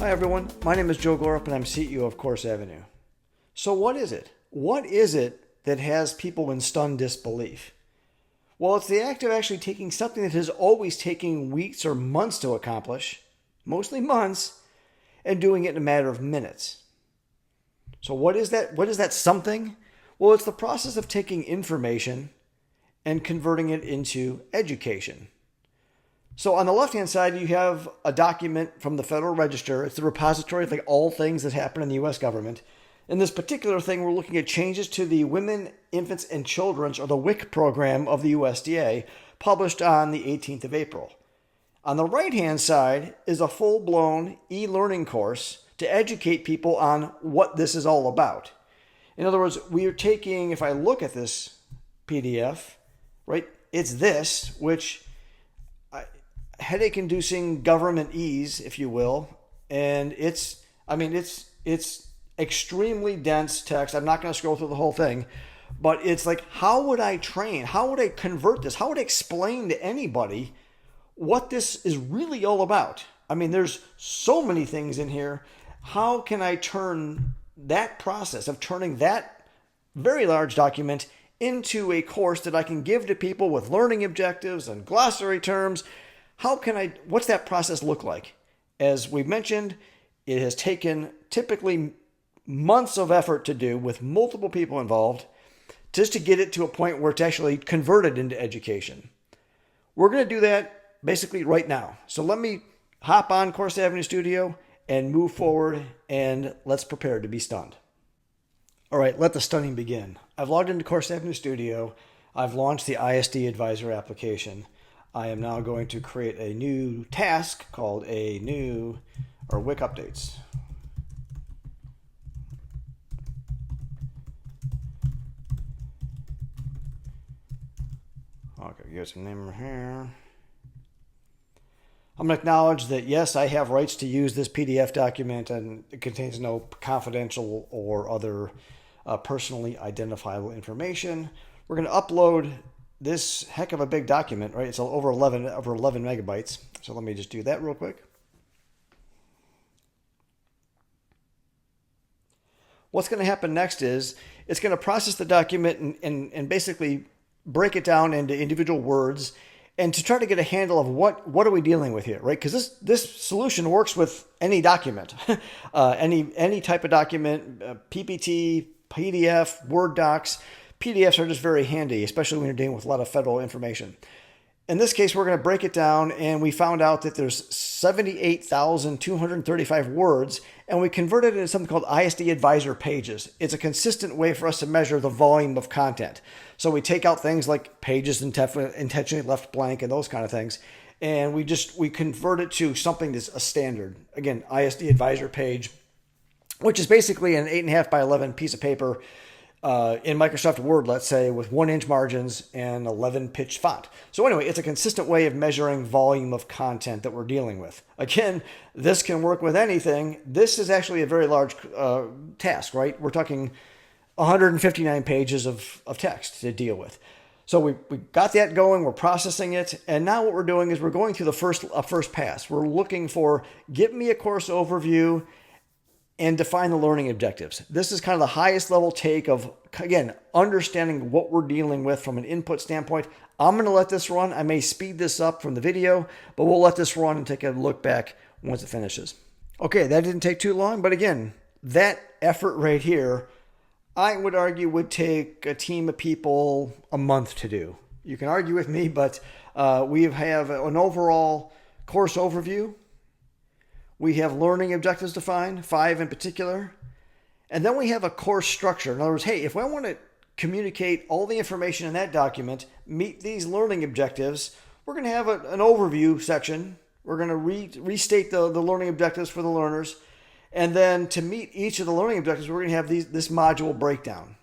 Hi everyone, my name is Joe Gorup and I'm CEO of Course Avenue. So what is it? What is it that has people in stunned disbelief? Well, it's the act of actually taking something that has always taken weeks or months to accomplish, mostly months, and doing it in a matter of minutes. So what is that? What is that something? Well, it's the process of taking information and converting it into education. So on the left-hand side, you have a document from the Federal Register. It's the repository of like all things that happen in the U.S. government. In this particular thing, we're looking at changes to the Women, Infants, and Children's, or the WIC program of the USDA, published on the 18th of April. On the right-hand side is a full-blown e-learning course to educate people on what this is all about. In other words, we are taking, if I look at this PDF, right, it's this, which headache-inducing government ease, if you will, and it's extremely dense text. I'm not going to scroll through the whole thing, but it's like, how would I train? How would I convert this? How would I explain to anybody what this is really all about? I mean, there's so many things in here. How can I turn that process of turning that very large document into a course that I can give to people with learning objectives and glossary terms? What's that process look like? As we've mentioned, it has taken typically months of effort to do with multiple people involved just to get it to a point where it's actually converted into education. We're going to do that basically right now. So let me hop on Course Avenue Studio and move forward, and let's prepare to be stunned. All right, let the stunning begin. I've logged into Course Avenue Studio. I've launched the ISD Advisor application. I am now going to create a new task called WIC updates. Okay, give some name here. I'm going to acknowledge that, yes, I have rights to use this PDF document, and it contains no confidential or other personally identifiable information. We're going to upload this heck of a big document, right? It's over 11 megabytes. So let me just do that real quick. What's going to happen next is it's going to process the document and basically break it down into individual words, and to try to get a handle of what are we dealing with here, right? Because this solution works with any document, any type of document, PPT, PDF, Word docs. PDFs are just very handy, especially when you're dealing with a lot of federal information. In this case, we're going to break it down, and we found out that there's 78,235 words, and we converted it into something called ISD Advisor pages. It's a consistent way for us to measure the volume of content. So we take out things like pages intentionally left blank and those kind of things, and we convert it to something that's a standard. Again, ISD Advisor page, which is basically an 8.5 by 11 piece of paper in Microsoft Word, let's say, with 1-inch margins and 11 pitch font. So anyway, it's a consistent way of measuring volume of content that we're dealing with. Again, this can work with anything. This is actually a very large task, right? We're talking 159 pages of text to deal with. So we got that going, we're processing it, and now what we're doing is we're going through the first pass. We're looking for, give me a course overview and define the learning objectives. This is kind of the highest level take of, again, understanding what we're dealing with from an input standpoint. I'm going to let this run. I may speed this up from the video, but we'll let this run and take a look back once it finishes. Okay, that didn't take too long, but again, that effort right here, I would argue would take a team of people a month to do. You can argue with me, but we have an overall course overview. We have learning objectives defined, 5 in particular. And then we have a course structure. In other words, hey, if I want to communicate all the information in that document, meet these learning objectives, we're going to have an overview section. We're going to restate the learning objectives for the learners. And then to meet each of the learning objectives, we're going to have this module breakdown.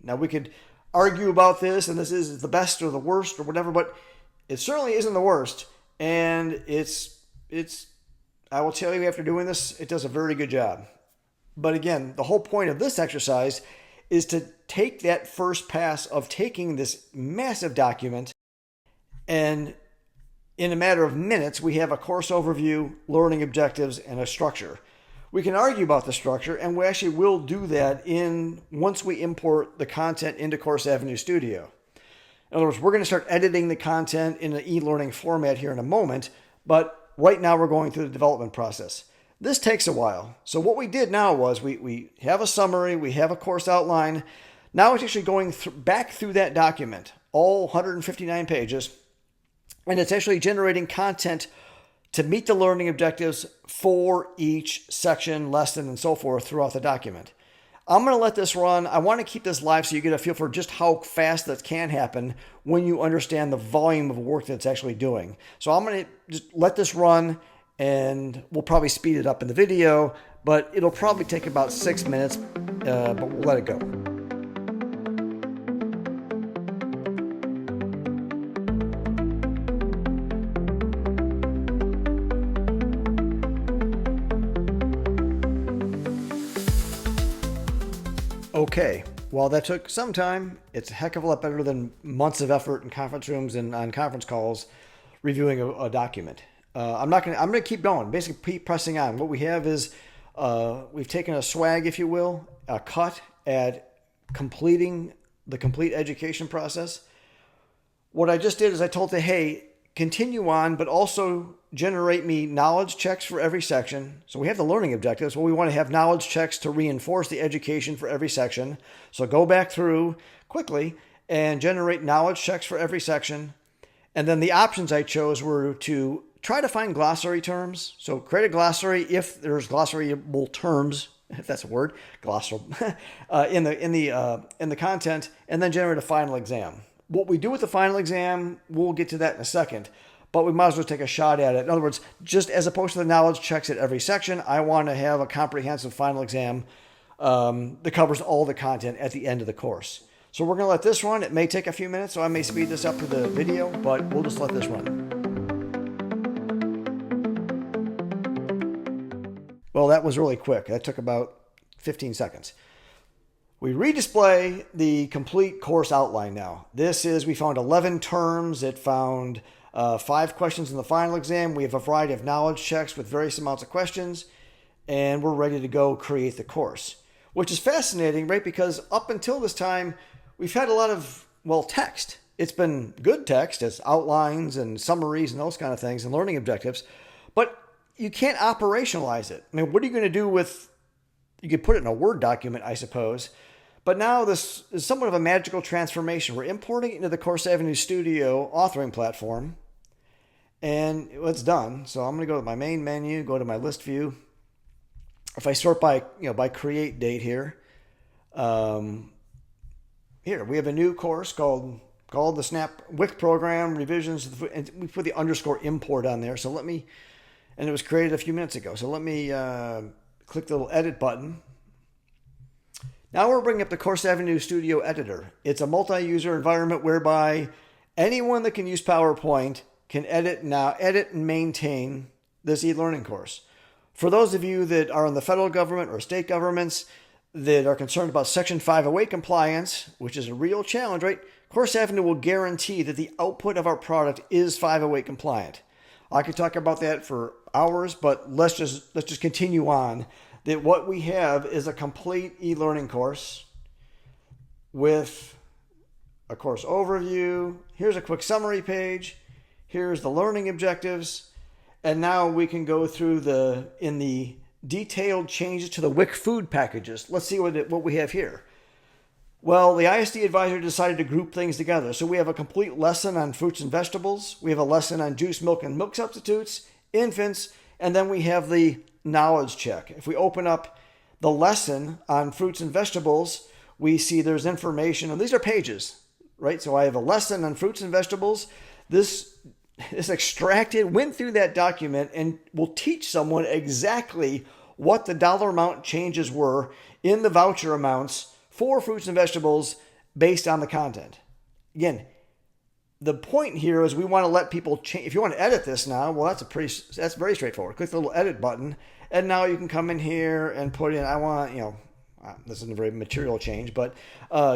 Now, we could argue about this, and this is the best or the worst or whatever, but it certainly isn't the worst. And it's I will tell you, after doing this, it does a very good job. But again, the whole point of this exercise is to take that first pass of taking this massive document, and in a matter of minutes, we have a course overview, learning objectives, and a structure. We can argue about the structure, and we actually will do that once we import the content into Course Avenue Studio. In other words, we're going to start editing the content in an e-learning format here in a moment, but right now we're going through the development process. This takes a while. So what we did now was we have a summary, we have a course outline. Now it's actually going back through that document, all 159 pages, and it's actually generating content to meet the learning objectives for each section, lesson, and so forth throughout the document. I'm going to let this run. I want to keep this live so you get a feel for just how fast that can happen when you understand the volume of work that it's actually doing. So I'm going to just let this run, and we'll probably speed it up in the video, but it'll probably take about 6 minutes, but we'll let it go. Okay, while that took some time, it's a heck of a lot better than months of effort in conference rooms and on conference calls reviewing a document. I'm gonna keep going. Basically, keep pressing on. What we have is we've taken a swag, if you will, a cut at completing the complete education process. What I just did is I told it, hey, continue on, but also generate me knowledge checks for every section. So we have the learning objectives. Well, we want to have knowledge checks to reinforce the education for every section. So go back through quickly and generate knowledge checks for every section. And then the options I chose were to try to find glossary terms. So create a glossary if there's glossariable terms, if that's a word, glossary, in the content, and then generate a final exam. What we do with the final exam, we'll get to that in a second, but we might as well take a shot at it. In other words, just as opposed to the knowledge checks at every section, I want to have a comprehensive final exam that covers all the content at the end of the course. So we're going to let this run. It may take a few minutes, so I may speed this up to the video, but we'll just let this run. Well, that was really quick. That took about 15 seconds. We redisplay the complete course outline now. We found 11 terms. It found 5 questions in the final exam. We have a variety of knowledge checks with various amounts of questions, and we're ready to go create the course, which is fascinating, right? Because up until this time, we've had a lot of, text. It's been good text as outlines and summaries and those kind of things and learning objectives, but you can't operationalize it. I mean, what are you going to do you could put it in a Word document, I suppose. But now this is somewhat of a magical transformation. We're importing it into the Course Avenue Studio authoring platform, and it's done. So I'm going to go to my main menu, go to my list view. If I sort by create date here, here we have a new course called the Snap WIC program revisions, and we put the underscore import on there. So and it was created a few minutes ago. So let me click the little edit button. Now we're bringing up the Course Avenue Studio Editor. It's a multi-user environment whereby anyone that can use PowerPoint can edit and maintain this e-learning course. For those of you that are in the federal government or state governments that are concerned about Section 508 compliance, which is a real challenge, right? Course Avenue will guarantee that the output of our product is 508 compliant. I could talk about that for hours, but let's just continue on. That what we have is a complete e-learning course with a course overview. Here's a quick summary page. Here's the learning objectives. And now we can go through the detailed changes to the WIC food packages. Let's see what we have here. Well, the ISD advisor decided to group things together. So we have a complete lesson on fruits and vegetables. We have a lesson on juice, milk, and milk substitutes, infants, and then we have the knowledge check. If we open up the lesson on fruits and vegetables, we see there's information, and these are pages, right? So I have a lesson on fruits and vegetables. This extracted, went through that document, and will teach someone exactly what the dollar amount changes were in the voucher amounts for fruits and vegetables based on the content. Again, the point here is we want to let people change. If you want to edit this now, well, that's very straightforward. Click the little edit button, and now you can come in here and put in, this isn't a very material change, but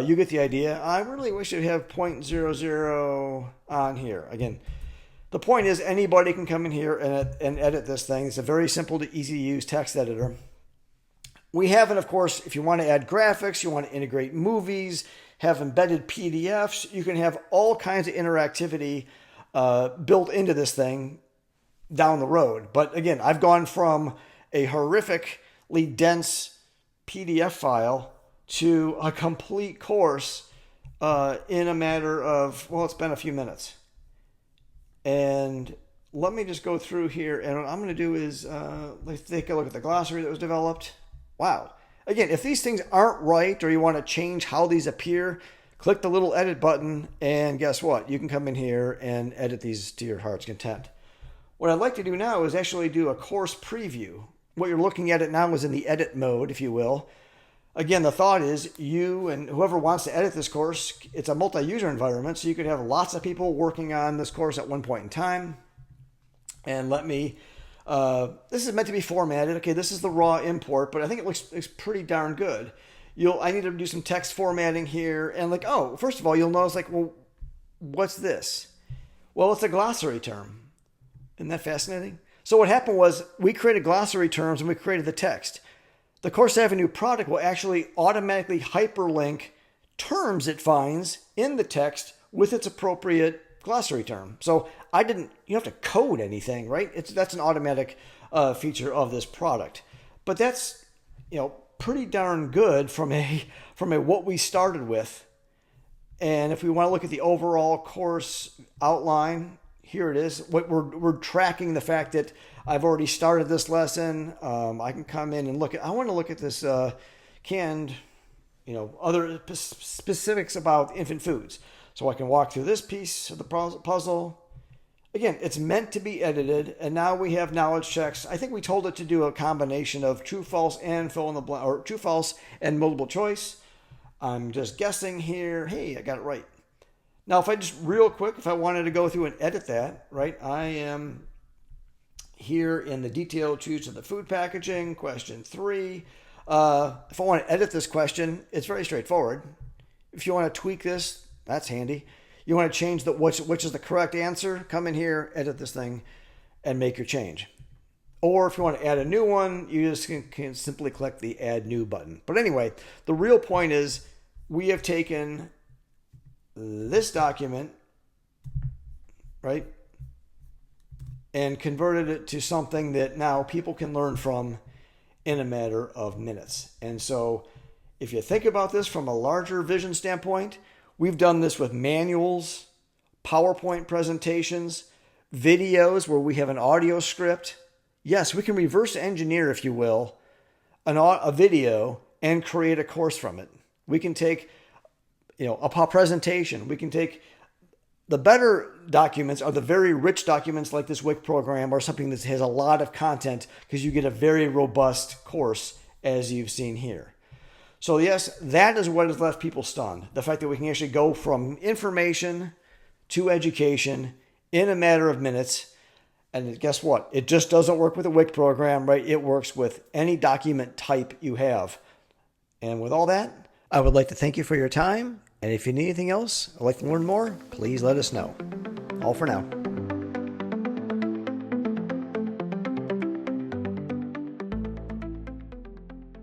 you get the idea. I really wish to have 0.00 on here. Again, the point is anybody can come in here and edit this thing. It's a very simple to easy to use text editor. We have, and of course, if you want to add graphics, you want to integrate movies, have embedded PDFs, you can have all kinds of interactivity built into this thing down the road. But again, I've gone from a horrifically dense PDF file to a complete course in a matter of, well, it's been a few minutes. And let me just go through here, and what I'm going to do is let's take a look at the glossary that was developed. Wow. Again, if these things aren't right or you want to change how these appear, click the little edit button, and guess what? You can come in here and edit these to your heart's content. What I'd like to do now is actually do a course preview. What you're looking at it now is in the edit mode, if you will. Again, the thought is you and whoever wants to edit this course, it's a multi-user environment, so you could have lots of people working on this course at one point in time. And let me, this is meant to be formatted. Okay, this is the raw import, but I think it looks pretty darn good. I need to do some text formatting here. And like, oh, first of all, you'll notice like, well, what's this? Well, it's a glossary term. Isn't that fascinating? So what happened was we created glossary terms and we created the text. The Course Avenue product will actually automatically hyperlink terms it finds in the text with its appropriate glossary term. So you don't have to code anything, right? That's an automatic feature of this product. But that's, pretty darn good from a what we started with. And if we want to look at the overall course outline, here it is. We're tracking the fact that I've already started this lesson. I can come in and I want to look at this canned, other specifics about infant foods. So I can walk through this piece of the puzzle. Again, it's meant to be edited, and now we have knowledge checks. I think we told it to do a combination of true, false, and fill in the blank, or true, false, and multiple choice. I'm just guessing here. Hey, I got it right. Now, if I wanted to go through and edit that, right? I am here in the detailed use of the food packaging, question 3. If I want to edit this question, it's very straightforward. If you want to tweak this, that's handy. You want to change which is the correct answer, come in here, edit this thing, and make your change. Or if you want to add a new one, you just can simply click the Add New button. But anyway, the real point is we have taken this document, right, and converted it to something that now people can learn from in a matter of minutes. And so if you think about this from a larger vision standpoint, we've done this with manuals, PowerPoint presentations, videos where we have an audio script. Yes, we can reverse engineer, if you will, a video and create a course from it. We can take, a presentation. We can take the better documents are the very rich documents like this WIC program or something that has a lot of content because you get a very robust course as you've seen here. So yes, that is what has left people stunned. The fact that we can actually go from information to education in a matter of minutes. And guess what? It just doesn't work with a WIC program, right? It works with any document type you have. And with all that, I would like to thank you for your time. And if you need anything else, or like to learn more, please let us know. All for now.